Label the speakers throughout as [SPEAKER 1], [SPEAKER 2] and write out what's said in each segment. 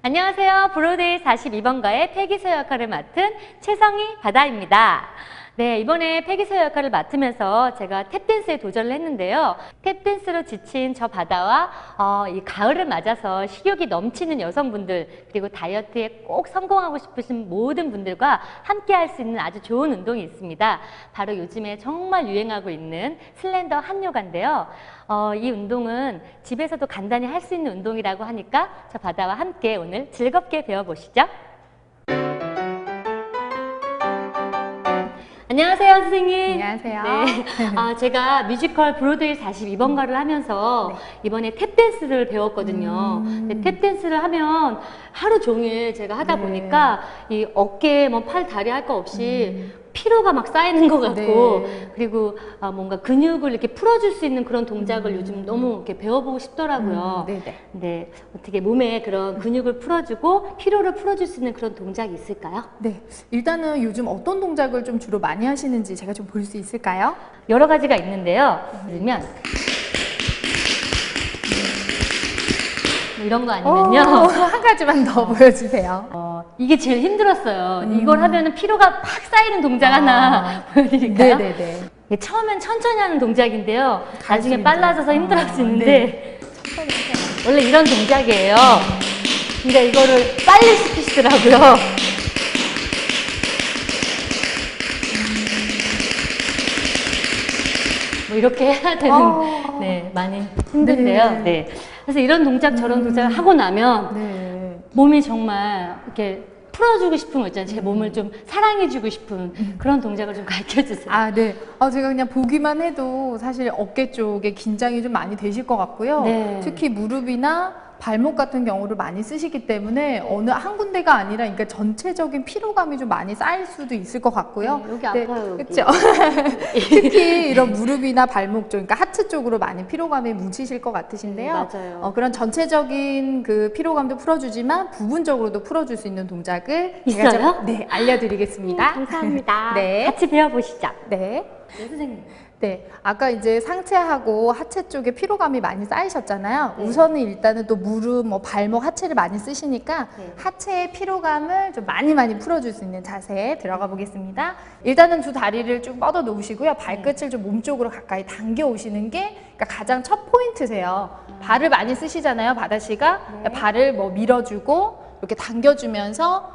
[SPEAKER 1] 안녕하세요. 브로드웨이 42번가의 폐기소 역할을 맡은 최성희 바다입니다. 네, 이번에 폐기소 역할을 맡으면서 제가 탭댄스에 도전을 했는데요. 탭댄스로 지친 저 바다와 이 가을을 맞아서 식욕이 넘치는 여성분들, 그리고 다이어트에 꼭 성공하고 싶으신 모든 분들과 함께 할 수 있는 아주 좋은 운동이 있습니다. 바로 요즘에 정말 유행하고 있는 슬렌더 한요가인데요. 이 운동은 집에서도 간단히 할 수 있는 운동이라고 하니까 저 바다와 함께 오늘 즐겁게 배워보시죠. 안녕하세요, 선생님.
[SPEAKER 2] 안녕하세요.
[SPEAKER 1] 네. 제가 뮤지컬 브로드웨이 42번가를 하면서 이번에 탭댄스를 배웠거든요. 근데 탭댄스를 하면 하루 종일 제가 하다 보니까 이 어깨, 팔, 다리 할 거 없이 피로가 막 쌓이는 것 같고, 그리고 뭔가 근육을 이렇게 풀어줄 수 있는 그런 동작을 요즘 너무 이렇게 배워보고 싶더라고요. 네, 어떻게 몸에 그런 근육을 풀어주고 피로를 풀어줄 수 있는 그런 동작이 있을까요?
[SPEAKER 2] 네, 일단은 요즘 어떤 동작을 좀 주로 많이 하시는지 제가 좀 볼 수 있을까요?
[SPEAKER 1] 여러 가지가 있는데요. 예를 들면 이런 거 아니면요.
[SPEAKER 2] 한 가지만 더 보여주세요.
[SPEAKER 1] 이게 제일 힘들었어요. 이걸 하면은 피로가 팍 쌓이는 동작 하나 보여드릴까요?
[SPEAKER 2] 네네네.
[SPEAKER 1] 처음엔 천천히 하는 동작인데요. 나중에
[SPEAKER 2] 갈수록
[SPEAKER 1] 빨라져서
[SPEAKER 2] 이제.
[SPEAKER 1] 힘들어지는데 원래 이런 동작이에요. 근데 이거를 빨리 시키시더라고요. 뭐 이렇게 해야 되는, 네, 많이 힘든데요. 네. 그래서 이런 동작, 저런 동작을 하고 나면 몸이 정말 이렇게 풀어주고 싶은 거 있잖아요. 제 몸을 좀 사랑해주고 싶은 그런 동작을 좀 가르쳐주세요.
[SPEAKER 2] 아, 네. 제가 그냥 보기만 해도 사실 어깨 쪽에 긴장이 좀 많이 되실 것 같고요.
[SPEAKER 1] 네.
[SPEAKER 2] 특히 무릎이나 발목 같은 경우를 많이 쓰시기 때문에 어느 한 군데가 아니라 그러니까 전체적인 피로감이 좀 많이 쌓일 수도 있을 것 같고요.
[SPEAKER 1] 여기 아파요, 여기.
[SPEAKER 2] 그렇죠. 특히 이런 무릎이나 발목 쪽, 그러니까 하체 쪽으로 많이 피로감이 뭉치실 것 같으신데요.
[SPEAKER 1] 맞아요.
[SPEAKER 2] 그런 전체적인 그 피로감도 풀어주지만 부분적으로도 풀어줄 수 있는 동작을
[SPEAKER 1] 있어요?
[SPEAKER 2] 제가 좀, 알려드리겠습니다.
[SPEAKER 1] 감사합니다.
[SPEAKER 2] 네.
[SPEAKER 1] 같이 배워보시죠.
[SPEAKER 2] 네.
[SPEAKER 1] 네, 선생님.
[SPEAKER 2] 네, 아까 이제 상체하고 하체 쪽에 피로감이 많이 쌓이셨잖아요. 우선은 일단은 또 무릎, 발목, 하체를 많이 쓰시니까 하체의 피로감을 좀 많이 풀어줄 수 있는 자세에 들어가 보겠습니다. 일단은 두 다리를 쭉 뻗어 놓으시고요. 발끝을 좀 몸쪽으로 가까이 당겨 오시는 게 그러니까 가장 첫 포인트세요. 발을 많이 쓰시잖아요, 바다 씨가. 발을 밀어주고 이렇게 당겨주면서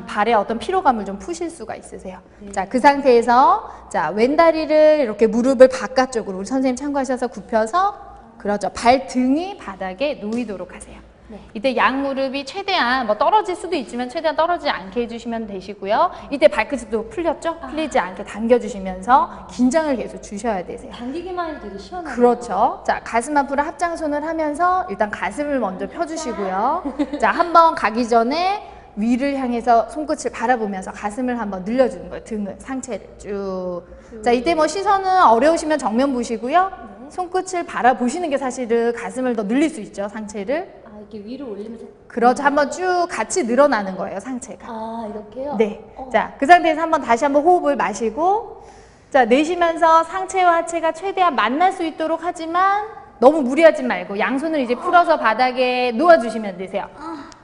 [SPEAKER 2] 발에 어떤 피로감을 좀 푸실 수가 있으세요. 자, 그 상태에서 자, 왼다리를 이렇게 무릎을 바깥쪽으로 우리 선생님 참고하셔서 굽혀서 그렇죠. 발등이 바닥에 놓이도록 하세요. 이때 양무릎이 최대한 떨어질 수도 있지만 최대한 떨어지지 않게 해주시면 되시고요. 이때 발끝이 또 풀렸죠? 풀리지 않게 당겨주시면서 긴장을 계속 주셔야 되세요.
[SPEAKER 1] 당기기만 해도 되게 시원하네요.
[SPEAKER 2] 그렇죠. 자, 가슴 앞으로 합장손을 하면서 일단 가슴을 먼저 펴주시고요. 자, 한번 가기 전에 위를 향해서 손끝을 바라보면서 가슴을 한번 늘려주는 거예요. 등을, 상체를 쭉. 자, 이때 시선은 어려우시면 정면 보시고요. 손끝을 바라보시는 게 사실은 가슴을 더 늘릴 수 있죠, 상체를.
[SPEAKER 1] 이렇게 위로 올리면서.
[SPEAKER 2] 그렇죠. 한번 쭉 같이 늘어나는 거예요, 상체가.
[SPEAKER 1] 이렇게요?
[SPEAKER 2] 네. 자, 그 상태에서 다시 한번 호흡을 마시고, 자, 내쉬면서 상체와 하체가 최대한 만날 수 있도록 하지만 너무 무리하지 말고 양손을 이제 풀어서 바닥에 놓아주시면 되세요.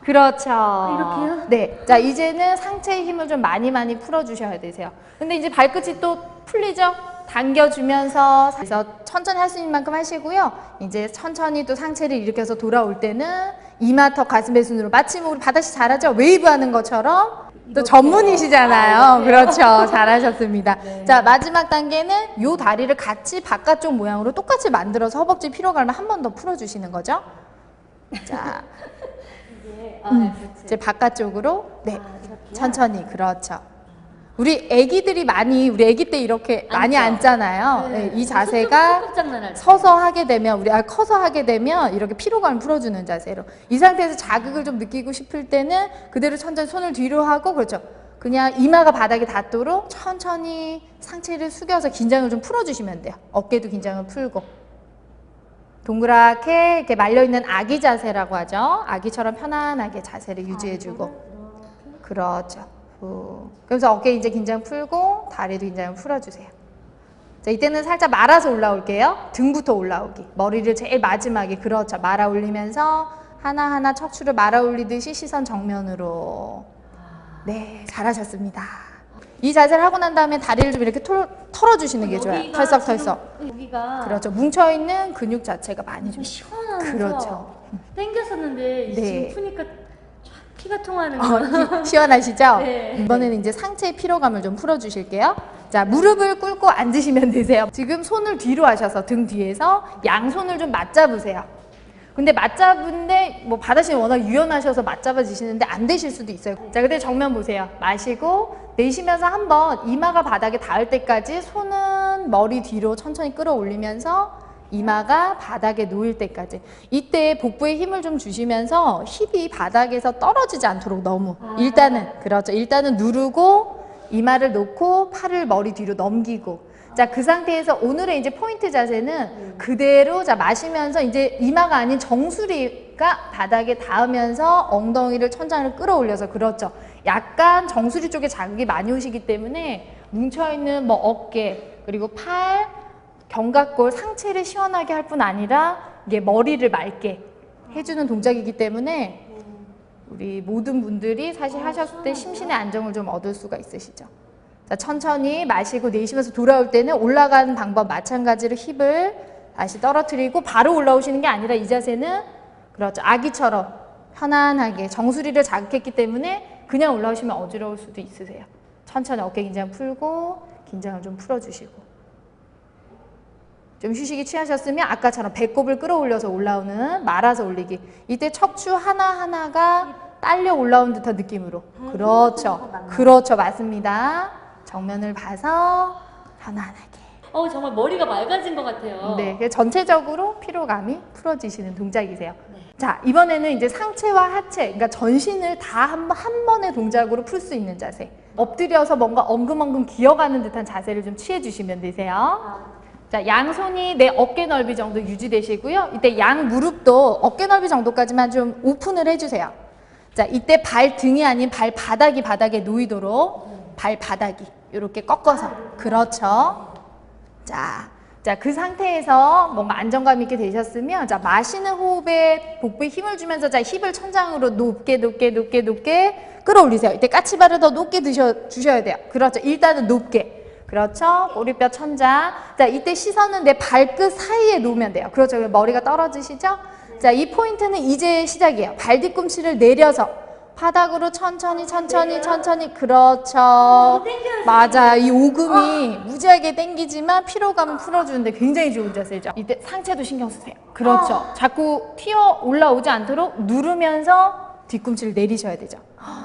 [SPEAKER 2] 그렇죠.
[SPEAKER 1] 이렇게요?
[SPEAKER 2] 네. 자, 이제는 상체의 힘을 좀 많이 풀어주셔야 되세요. 근데 이제 발끝이 또 풀리죠? 당겨주면서 그래서 천천히 할 수 있는 만큼 하시고요. 이제 천천히 또 상체를 일으켜서 돌아올 때는 이마턱 가슴의 순으로 마치 우리 바다씨 잘하죠? 웨이브 하는 것처럼 또 전문이시잖아요. 그렇죠. 잘하셨습니다. 자, 마지막 단계는 요 다리를 같이 바깥쪽 모양으로 똑같이 만들어서 허벅지 피로감을 한 번 더 풀어주시는 거죠. 자, 이제 바깥쪽으로 천천히 그렇죠. 우리 애기들이 우리 애기 때 이렇게 많이 앉잖아요. 네, 이 자세가 서서 하게 되면 커서 하게 되면 이렇게 피로감을 풀어주는 자세로 이 상태에서 자극을 좀 느끼고 싶을 때는 그대로 천천히 손을 뒤로 하고 그렇죠. 그냥 이마가 바닥에 닿도록 천천히 상체를 숙여서 긴장을 좀 풀어주시면 돼요. 어깨도 긴장을 풀고 동그랗게 이렇게 말려있는 아기 자세라고 하죠. 아기처럼 편안하게 자세를 유지해주고 그렇죠. 그래서 어깨 이제 긴장 풀고 다리도 긴장을 풀어주세요. 자, 이때는 살짝 말아서 올라올게요. 등부터 올라오기. 머리를 제일 마지막에 그렇죠. 말아 올리면서 하나하나 척추를 말아 올리듯이 시선 정면으로. 네, 잘하셨습니다. 이 자세를 하고 난 다음에 다리를 좀 이렇게 털어주시는 게 좋아요. 털썩털썩.
[SPEAKER 1] 여기가
[SPEAKER 2] 그렇죠. 뭉쳐있는 근육 자체가 많이 좀
[SPEAKER 1] 시원하면서
[SPEAKER 2] 그렇죠.
[SPEAKER 1] 땡겼었는데
[SPEAKER 2] 네.
[SPEAKER 1] 지금 푸니까 쫙 피가 통하는 거.
[SPEAKER 2] 시원하시죠?
[SPEAKER 1] 네.
[SPEAKER 2] 이번에는 이제 상체의 피로감을 좀 풀어주실게요. 자, 무릎을 꿇고 앉으시면 되세요. 지금 손을 뒤로 하셔서 등 뒤에서 양손을 좀 맞잡으세요. 근데 맞잡은데 뭐 바다씨는 워낙 유연하셔서 맞잡아지시는데 안 되실 수도 있어요. 자, 그때 정면 보세요. 마시고 내쉬면서 한번 이마가 바닥에 닿을 때까지 손은 머리 뒤로 천천히 끌어올리면서 이마가 바닥에 놓일 때까지. 이때 복부에 힘을 좀 주시면서 힙이 바닥에서 떨어지지 않도록 너무 일단은 그렇죠. 일단은 누르고 이마를 놓고 팔을 머리 뒤로 넘기고. 자, 그 상태에서 오늘의 이제 포인트 자세는 그대로 자 마시면서 이제 이마가 아닌 정수리가 바닥에 닿으면서 엉덩이를 천장을 끌어올려서 그렇죠. 약간 정수리 쪽에 자극이 많이 오시기 때문에 뭉쳐있는 뭐 어깨 그리고 팔, 견갑골 상체를 시원하게 할 뿐 아니라 이게 머리를 맑게 해주는 동작이기 때문에 우리 모든 분들이 사실 하셨을 때 심신의 안정을 좀 얻을 수가 있으시죠. 자, 천천히 마시고 내쉬면서 돌아올 때는 올라가는 방법 마찬가지로 힙을 다시 떨어뜨리고 바로 올라오시는 게 아니라 이 자세는 그렇죠. 아기처럼 편안하게 정수리를 자극했기 때문에 그냥 올라오시면 어지러울 수도 있으세요. 천천히 어깨 긴장 풀고 긴장을 좀 풀어주시고 좀 휴식이 취하셨으면 아까처럼 배꼽을 끌어올려서 올라오는 말아서 올리기. 이때 척추 하나하나가 딸려 올라온 듯한 느낌으로. 그렇죠. 그렇죠. 맞습니다. 정면을 봐서 편안하게.
[SPEAKER 1] 정말 머리가 맑아진 것 같아요.
[SPEAKER 2] 네, 전체적으로 피로감이 풀어지시는 동작이세요. 자, 이번에는 이제 상체와 하체, 그러니까 전신을 다 한 번의 동작으로 풀 수 있는 자세. 엎드려서 뭔가 엉금엉금 기어가는 듯한 자세를 좀 취해주시면 되세요. 자, 양손이 내 어깨 넓이 정도 유지되시고요. 이때 양 무릎도 어깨 넓이 정도까지만 좀 오픈을 해주세요. 자, 이때 발등이 아닌 발바닥이 바닥에 놓이도록 발바닥이 이렇게 꺾어서. 그렇죠. 자, 그 상태에서 뭔가 안정감 있게 되셨으면 자, 마시는 호흡에 복부에 힘을 주면서 자, 힙을 천장으로 높게 끌어올리세요. 이때 까치발을 더 높게 주셔야 돼요. 그렇죠. 일단은 높게. 그렇죠. 꼬리뼈 천장. 자, 이때 시선은 내 발끝 사이에 놓으면 돼요. 그렇죠. 머리가 떨어지시죠? 자, 이 포인트는 이제 시작이에요. 발 뒤꿈치를 내려서 바닥으로 천천히. 그렇죠. 맞아요. 이 오금이 무지하게 당기지만 피로감을 풀어주는데 굉장히 좋은 자세죠. 이때 상체도 신경 쓰세요. 그렇죠. 자꾸 튀어 올라오지 않도록 누르면서 뒤꿈치를 내리셔야 되죠.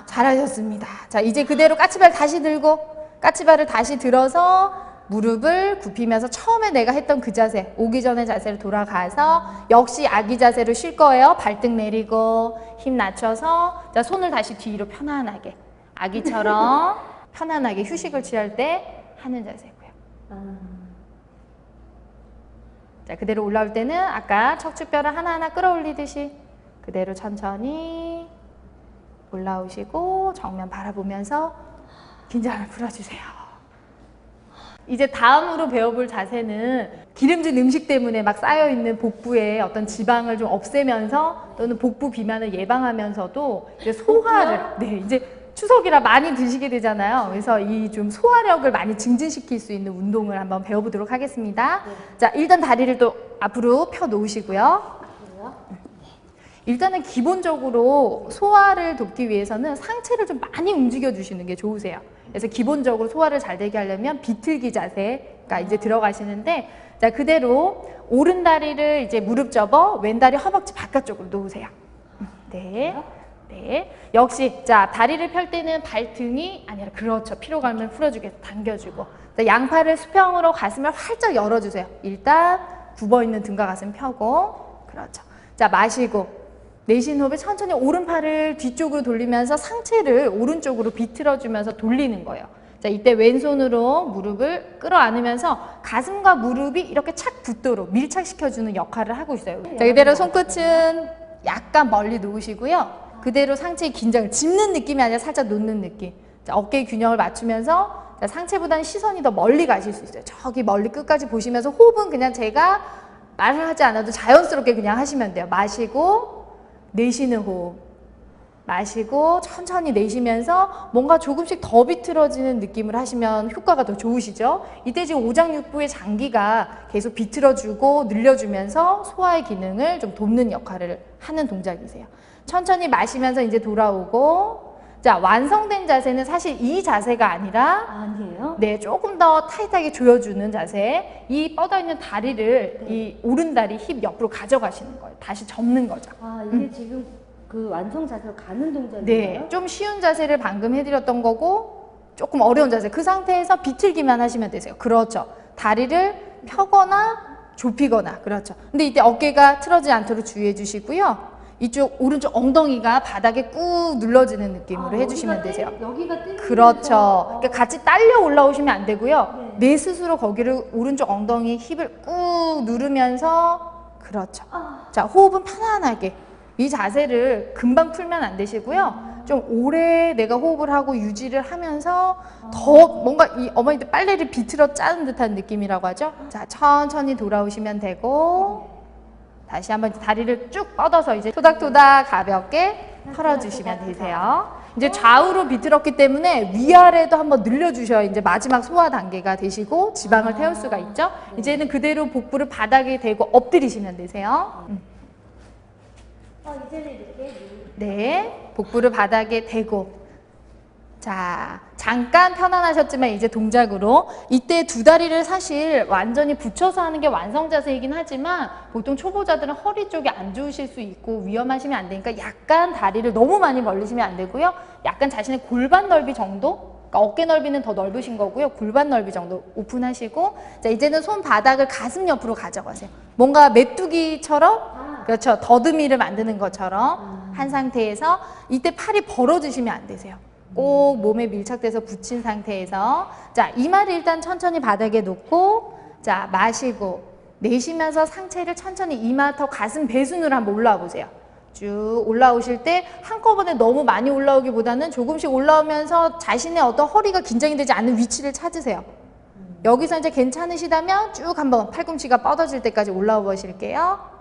[SPEAKER 2] 잘하셨습니다. 자, 이제 그대로 까치발 다시 들고 까치발을 다시 들어서 무릎을 굽히면서 처음에 내가 했던 그 자세, 오기 전의 자세로 돌아가서 역시 아기 자세로 쉴 거예요. 발등 내리고 힘 낮춰서 자, 손을 다시 뒤로 편안하게 아기처럼 편안하게 휴식을 취할 때 하는 자세고요. 자, 그대로 올라올 때는 아까 척추뼈를 하나하나 끌어올리듯이 그대로 천천히 올라오시고 정면 바라보면서 긴장을 풀어주세요. 이제 다음으로 배워볼 자세는 기름진 음식 때문에 막 쌓여있는 복부에 어떤 지방을 좀 없애면서 또는 복부 비만을 예방하면서도 이제 소화를, 네, 이제 추석이라 많이 드시게 되잖아요. 그래서 이 좀 소화력을 많이 증진시킬 수 있는 운동을 한번 배워보도록 하겠습니다. 자, 일단 다리를 또 앞으로 펴 놓으시고요. 일단은 기본적으로 소화를 돕기 위해서는 상체를 좀 많이 움직여 주시는 게 좋으세요. 그래서 기본적으로 소화를 잘 되게 하려면 비틀기 자세가 이제 들어가시는데 자, 그대로 오른 다리를 이제 무릎 접어 왼 다리 허벅지 바깥쪽으로 놓으세요. 네. 네. 역시 자, 다리를 펼 때는 발등이 아니라 그렇죠. 피로감을 풀어주게 해서 당겨주고 자, 양팔을 수평으로 가슴을 활짝 열어주세요. 일단 굽어 있는 등과 가슴 펴고 그렇죠. 자, 마시고 내쉬는 호흡에 천천히 오른팔을 뒤쪽으로 돌리면서 상체를 오른쪽으로 비틀어주면서 돌리는 거예요. 자, 이때 왼손으로 무릎을 끌어안으면서 가슴과 무릎이 이렇게 착 붙도록 밀착시켜주는 역할을 하고 있어요. 자, 그대로 손끝은 약간 멀리 놓으시고요. 그대로 상체의 긴장을 짚는 느낌이 아니라 살짝 놓는 느낌. 자, 어깨의 균형을 맞추면서 자, 상체보다는 시선이 더 멀리 가실 수 있어요. 저기 멀리 끝까지 보시면서 호흡은 그냥 제가 말을 하지 않아도 자연스럽게 그냥 하시면 돼요. 마시고 내쉬는 호흡. 마시고 천천히 내쉬면서 뭔가 조금씩 더 비틀어지는 느낌을 하시면 효과가 더 좋으시죠? 이때 지금 오장육부의 장기가 계속 비틀어주고 늘려주면서 소화의 기능을 좀 돕는 역할을 하는 동작이세요. 천천히 마시면서 이제 돌아오고, 자, 완성된 자세는 사실 이 자세가 아니라
[SPEAKER 1] 아니에요?
[SPEAKER 2] 네, 조금 더 타이트하게 조여주는 자세. 이 뻗어있는 다리를 이 오른다리 힙 옆으로 가져가시는 거예요. 다시 접는 거죠.
[SPEAKER 1] 아, 이게 지금 그 완성 자세로 가는 동작인가요?
[SPEAKER 2] 네, 좀 쉬운 자세를 방금 해드렸던 거고 조금 어려운 자세. 그 상태에서 비틀기만 하시면 되세요. 그렇죠. 다리를 펴거나 좁히거나. 그렇죠. 근데 이때 어깨가 틀어지지 않도록 주의해 주시고요. 이쪽 오른쪽 엉덩이가 바닥에 꾹 눌러지는 느낌으로 해주시면 되세요.
[SPEAKER 1] 여기가 땡기면서
[SPEAKER 2] 그렇죠. 그러니까 같이 딸려 올라오시면 안 되고요.
[SPEAKER 1] 네.
[SPEAKER 2] 내 스스로 거기를 오른쪽 엉덩이 힙을 꾹 누르면서 그렇죠. 자, 호흡은 편안하게. 이 자세를 금방 풀면 안 되시고요. 좀 오래 내가 호흡을 하고 유지를 하면서 더 뭔가 이 어머니들 빨래를 비틀어 짜는 듯한 느낌이라고 하죠. 자, 천천히 돌아오시면 되고 다시 한번 다리를 쭉 뻗어서 이제 토닥토닥 가볍게 털어주시면 되세요. 이제 좌우로 비틀었기 때문에 위아래도 한번 늘려주셔야 이제 마지막 소화 단계가 되시고 지방을 태울 수가 있죠. 이제는 그대로 복부를 바닥에 대고 엎드리시면 되세요.
[SPEAKER 1] 이제는 이렇게
[SPEAKER 2] 네, 복부를 바닥에 대고. 자, 잠깐 편안하셨지만 이제 동작으로. 이때 두 다리를 사실 완전히 붙여서 하는 게 완성 자세이긴 하지만 보통 초보자들은 허리 쪽이 안 좋으실 수 있고 위험하시면 안 되니까 약간 다리를 너무 많이 벌리시면 안 되고요. 약간 자신의 골반 넓이 정도? 그러니까 어깨 넓이는 더 넓으신 거고요. 골반 넓이 정도 오픈하시고, 자, 이제는 손바닥을 가슴 옆으로 가져가세요. 뭔가 메뚜기처럼, 그렇죠. 더듬이를 만드는 것처럼 한 상태에서 이때 팔이 벌어지시면 안 되세요. 꼭 몸에 밀착돼서 붙인 상태에서, 자, 이마를 일단 천천히 바닥에 놓고, 자, 마시고 내쉬면서 상체를 천천히 이마부터 가슴 배순으로 한번 올라와 보세요. 쭉 올라오실 때 한꺼번에 너무 많이 올라오기보다는 조금씩 올라오면서 자신의 어떤 허리가 긴장이 되지 않는 위치를 찾으세요. 여기서 이제 괜찮으시다면 쭉 한번 팔꿈치가 뻗어질 때까지 올라와 보실게요.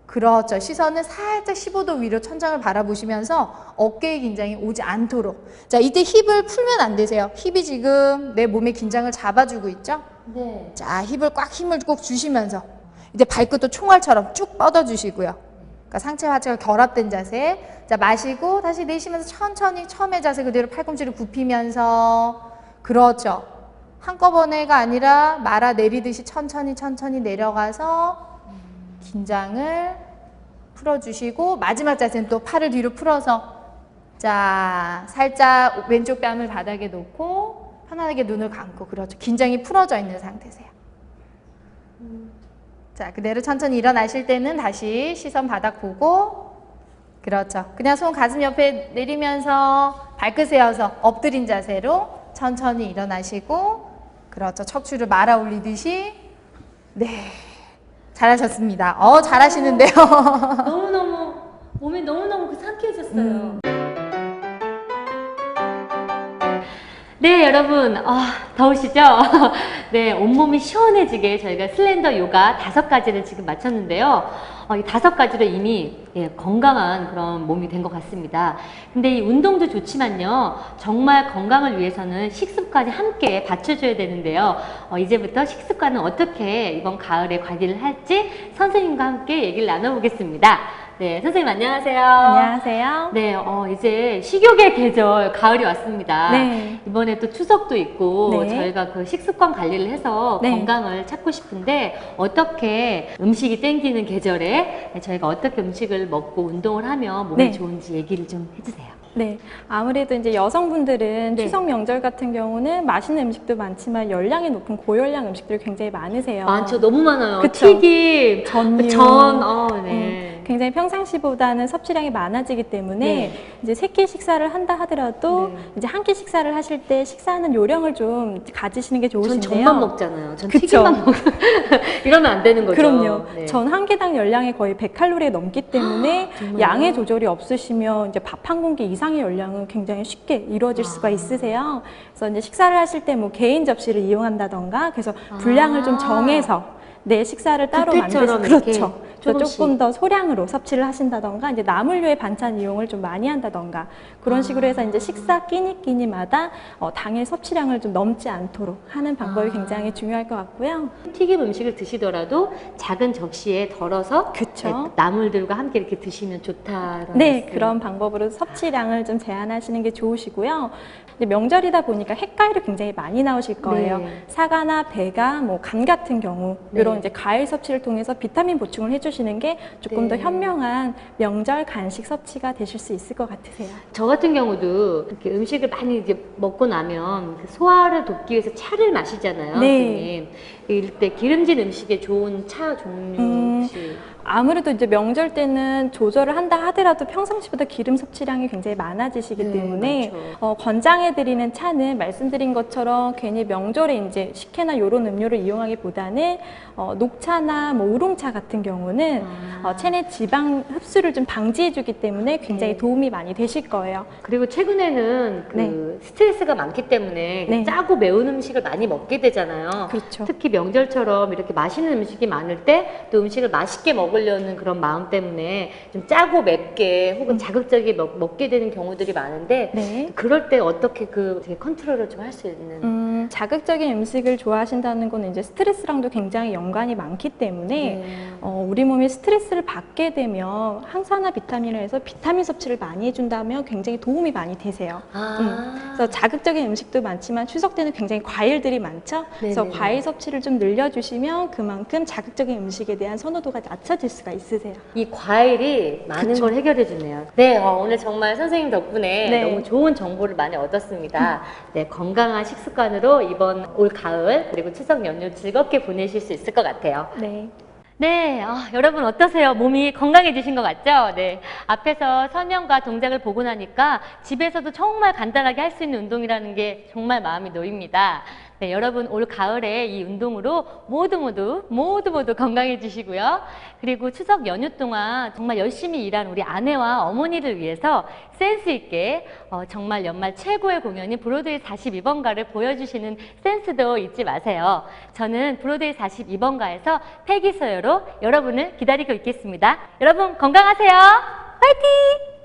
[SPEAKER 2] 그렇죠. 시선은 살짝 15도 위로 천장을 바라보시면서 어깨의 긴장이 오지 않도록. 자, 이때 힙을 풀면 안 되세요. 힙이 지금 내 몸의 긴장을 잡아주고 있죠?
[SPEAKER 1] 네.
[SPEAKER 2] 자, 힙을 꽉 힘을 꼭 주시면서 이제 발끝도 총알처럼 쭉 뻗어주시고요. 그러니까 상체와 하체가 결합된 자세. 자, 마시고 다시 내쉬면서 천천히 처음의 자세 그대로 팔꿈치를 굽히면서. 그렇죠. 한꺼번에가 아니라 말아 내리듯이 천천히 내려가서 긴장을 풀어주시고, 마지막 자세는 또 팔을 뒤로 풀어서, 자, 살짝 왼쪽 뺨을 바닥에 놓고 편안하게 눈을 감고. 그렇죠. 긴장이 풀어져 있는 상태세요. 자, 그대로 천천히 일어나실 때는 다시 시선 바닥 보고, 그렇죠. 그냥 손 가슴 옆에 내리면서 발끝 세워서 엎드린 자세로 천천히 일어나시고, 그렇죠. 척추를 말아 올리듯이. 네, 잘하셨습니다. 잘하시는데요.
[SPEAKER 1] 너무너무 몸이 너무너무 상쾌해졌어요. 네, 여러분, 더우시죠? 네, 온몸이 시원해지게 저희가 슬렌더 요가 5가지를 지금 마쳤는데요. 이 5가지로 이미 건강한 그런 몸이 된 것 같습니다. 근데 이 운동도 좋지만요, 정말 건강을 위해서는 식습관이 함께 받쳐줘야 되는데요. 이제부터 식습관은 어떻게 이번 가을에 관리를 할지 선생님과 함께 얘기를 나눠보겠습니다. 네, 선생님 안녕하세요.
[SPEAKER 3] 안녕하세요.
[SPEAKER 1] 네, 이제 식욕의 계절 가을이 왔습니다.
[SPEAKER 3] 네.
[SPEAKER 1] 이번에 또 추석도 있고
[SPEAKER 3] 네.
[SPEAKER 1] 저희가 그 식습관 관리를 해서
[SPEAKER 3] 네.
[SPEAKER 1] 건강을 찾고 싶은데 어떻게 음식이 땡기는 계절에 저희가 어떻게 음식을 먹고 운동을 하면 몸에
[SPEAKER 3] 네.
[SPEAKER 1] 좋은지 얘기를 좀 해주세요.
[SPEAKER 3] 네, 아무래도 이제 여성분들은
[SPEAKER 1] 네.
[SPEAKER 3] 추석 명절 같은 경우는 맛있는 음식도 많지만 열량이 높은 고열량 음식들이 굉장히 많으세요.
[SPEAKER 1] 많죠, 너무 많아요.
[SPEAKER 3] 그쵸?
[SPEAKER 1] 튀김,
[SPEAKER 3] 전류.
[SPEAKER 1] 네.
[SPEAKER 3] 굉장히 평상시보다는 섭취량이 많아지기 때문에
[SPEAKER 1] 네.
[SPEAKER 3] 이제 세 끼 식사를 한다 하더라도
[SPEAKER 1] 네.
[SPEAKER 3] 이제 한 끼 식사를 하실 때 식사하는 요령을 좀 가지시는 게
[SPEAKER 1] 전
[SPEAKER 3] 좋으신데요.
[SPEAKER 1] 전만 먹잖아요. 전
[SPEAKER 3] 그쵸?
[SPEAKER 1] 튀김만 먹 이러면 안 되는 거죠.
[SPEAKER 3] 그럼요.
[SPEAKER 1] 네.
[SPEAKER 3] 전 한 개당 열량이 거의 100칼로리가 넘기 때문에
[SPEAKER 1] 정말요?
[SPEAKER 3] 양의 조절이 없으시면 이제 밥 한 공기 이상의 열량은 굉장히 쉽게 이루어질 수가 있으세요. 그래서 이제 식사를 하실 때 뭐 개인 접시를 이용한다던가 그래서 분량을 좀 정해서 내 식사를 따로
[SPEAKER 1] 뷔페처럼
[SPEAKER 3] 만드시 그렇죠.
[SPEAKER 1] 이렇게.
[SPEAKER 3] 그래서
[SPEAKER 1] 조금씩.
[SPEAKER 3] 조금 더 소량으로 섭취를 하신다던가 이제 나물류의 반찬 이용을 좀 많이 한다던가 그런 식으로 해서 이제 식사 끼니끼니마다 당일 섭취량을 좀 넘지 않도록 하는 방법이 굉장히 중요할 것 같고요.
[SPEAKER 1] 튀김 음식을 드시더라도 작은 접시에 덜어서
[SPEAKER 3] 그쵸.
[SPEAKER 1] 나물들과 함께 이렇게 드시면 좋다라는
[SPEAKER 3] 네,
[SPEAKER 1] 말씀.
[SPEAKER 3] 그런 방법으로 섭취량을 좀 제한하시는 게 좋으시고요. 근데 명절이다 보니까 햇과일이 굉장히 많이 나오실 거예요.
[SPEAKER 1] 네.
[SPEAKER 3] 사과나 배가, 뭐 감 같은 경우 이런 이제 과일 섭취를 통해서 비타민 보충을 해주시는 게 조금 더
[SPEAKER 1] 네.
[SPEAKER 3] 현명한 명절 간식 섭취가 되실 수 있을 것 같으세요.
[SPEAKER 1] 저 같은 경우도 이렇게 음식을 많이 이제 먹고 나면 그 소화를 돕기 위해서 차를 마시잖아요.
[SPEAKER 3] 네.
[SPEAKER 1] 선생님. 이럴 때 기름진 음식에 좋은 차 종류 혹시
[SPEAKER 3] 아무래도 이제 명절 때는 조절을 한다 하더라도 평상시보다 기름 섭취량이 굉장히 많아지시기
[SPEAKER 1] 네,
[SPEAKER 3] 때문에
[SPEAKER 1] 많죠.
[SPEAKER 3] 권장해드리는 차는 말씀드린 것처럼 괜히 명절에 이제 식혜나 이런 음료를 이용하기보다는 녹차나 뭐 우롱차 같은 경우는 체내 지방 흡수를 좀 방지해주기 때문에 굉장히
[SPEAKER 1] 네.
[SPEAKER 3] 도움이 많이 되실 거예요.
[SPEAKER 1] 그리고 최근에는 그 스트레스가 많기 때문에
[SPEAKER 3] 네.
[SPEAKER 1] 짜고 매운 음식을 많이 먹게 되잖아요.
[SPEAKER 3] 그렇죠.
[SPEAKER 1] 특히 명절처럼 이렇게 맛있는 음식이 많을 때 또 음식을 맛있게 먹으려는 그런 마음 때문에 좀 짜고 맵게 혹은 자극적이게 먹게 되는 경우들이 많은데
[SPEAKER 3] 네.
[SPEAKER 1] 그럴 때 어떻게 그 컨트롤을 좀 할 수 있는
[SPEAKER 3] 자극적인 음식을 좋아하신다는 건 이제 스트레스랑도 굉장히 연관이 많기 때문에 우리 몸이 스트레스를 받게 되면 항산화 비타민을 해서 비타민 섭취를 많이 해준다면 굉장히 도움이 많이 되세요. 그래서 자극적인 음식도 많지만 추석 때는 굉장히 과일들이 많죠. 그래서
[SPEAKER 1] 네네네.
[SPEAKER 3] 과일 섭취를 좀 늘려주시면 그만큼 자극적인 음식에 대한 선호도가 낮춰질 수가 있으세요.
[SPEAKER 1] 이 과일이 많은
[SPEAKER 3] 그쵸.
[SPEAKER 1] 걸 해결해 주네요. 네, 오늘 정말 선생님 덕분에
[SPEAKER 3] 네.
[SPEAKER 1] 너무 좋은 정보를 많이 얻었습니다. 네, 건강한 식습관으로 이번 올 가을 그리고 추석 연휴 즐겁게 보내실 수 있을 것 같아요.
[SPEAKER 3] 네.
[SPEAKER 1] 네, 여러분 어떠세요? 몸이 건강해지신 것 같죠? 네, 앞에서 설명과 동작을 보고 나니까 집에서도 정말 간단하게 할 수 있는 운동이라는 게 정말 마음이 놓입니다. 네, 여러분 올 가을에 이 운동으로 모두 건강해지시고요. 그리고 추석 연휴 동안 정말 열심히 일한 우리 아내와 어머니를 위해서 센스 있게 정말 연말 최고의 공연인 브로드웨이 42번가를 보여주시는 센스도 잊지 마세요. 저는 브로드웨이 42번가에서 패기서여로 여러분을 기다리고 있겠습니다. 여러분 건강하세요. 파이팅!